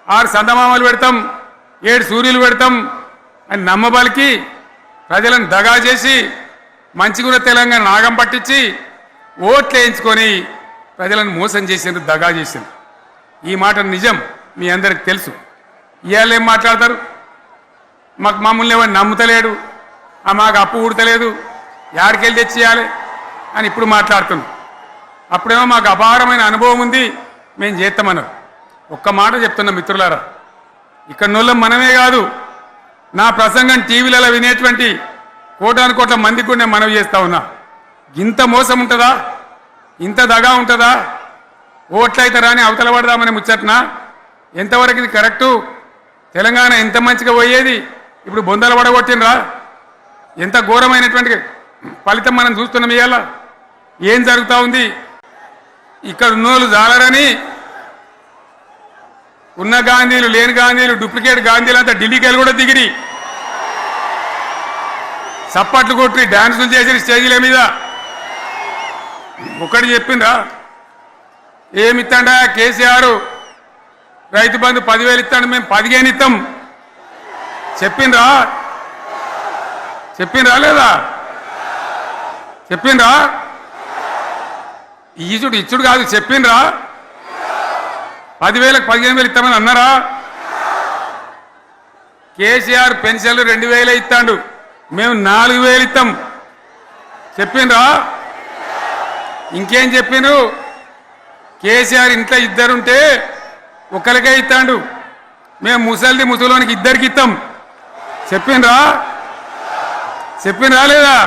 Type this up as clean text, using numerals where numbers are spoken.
6 సందమామలు పెడతాం 7 సూర్యులు పెడతాం అని నమ్మబలికి ప్రజలను దగా చేసి మంచిగున్న తెలంగాణ నాగం పట్టించి ఓట్లు వేయించుకొని ప్రజలను మోసం చేసిండ్రు, దగా చేసిండ్రు. ఈ మాట నిజం, మీ అందరికి తెలుసు. ఇవాళ ఏం మాట్లాడతారు? మమ్మల్ని ఎవరు నమ్ముతలేడు, మాకు అప్పు ఉడతలేదు, యాడికెళ్ళి తెచ్చియాలి అని ఇప్పుడు మాట్లాడుతున్నాం. అప్పుడేమో మాకు అపారమైన అనుభవం ఉంది, మేము చేస్తామన్నారు. ఒక్క మాట చెప్తున్నాం మిత్రులారా, ఇక్కడ నోళ్ళం మనమే కాదు, నా ప్రసంగం టీవీలలో వినేటువంటి కోటాను కోట్ల మందికి కూడా నేను మనవి చేస్తా ఉన్నా. ఇంత మోసం ఉంటుందా? ఇంత దగా ఉంటుందా? ఓట్లయితే రాని అవతల పడదామని ముచ్చట్నా? ఎంతవరకు ఇది కరెక్టు? తెలంగాణ ఎంత మంచిగా పోయేది, ఇప్పుడు బొందలు పడగొట్టినరా? ఎంత ఘోరమైనటువంటి ఫలితం మనం చూస్తున్నాం. ఇవాళ ఏం జరుగుతూ ఉంది? ఇక్కడ ఉన్నోళ్ళు జాలరని ఉన్న గాంధీలు లేని గాంధీలు డూప్లికేట్ గాంధీలు అంతా ఢిల్లీకి కూడా దిగిరి చప్పట్లు కొట్టి డాన్సులు చేసి స్టేజీల మీద. ఒకటి చెప్పిండ్రా, ఏమిత్తాడా కేసీఆర్ రైతు బంధు 10,000 ఇస్తాడు, మేము 15 ఇస్తాం చెప్పిండ్రా? చెప్పిండ్రా లేదా? చెప్పిండ్రా? ఇచ్చుడు కాదు, చెప్పిండ్రా? 10,000కు 15,000 ఇస్తామని అన్నారా? కేసీఆర్ పెన్షన్లు 2,000 ఇస్తాడు, మేము 4,000 ఇస్తాం చెప్పిండ్రా? ఇంకేం చెప్పిండ్రు? కేసీఆర్ ఇంట్లో ఇద్దరుంటే ఒకరికే ఇస్తాడు, మేము ముసలిది ముసలోనికి 2కి ఇస్తాం చెప్పిండ్రా? చెప్పిండ్రా లేదా?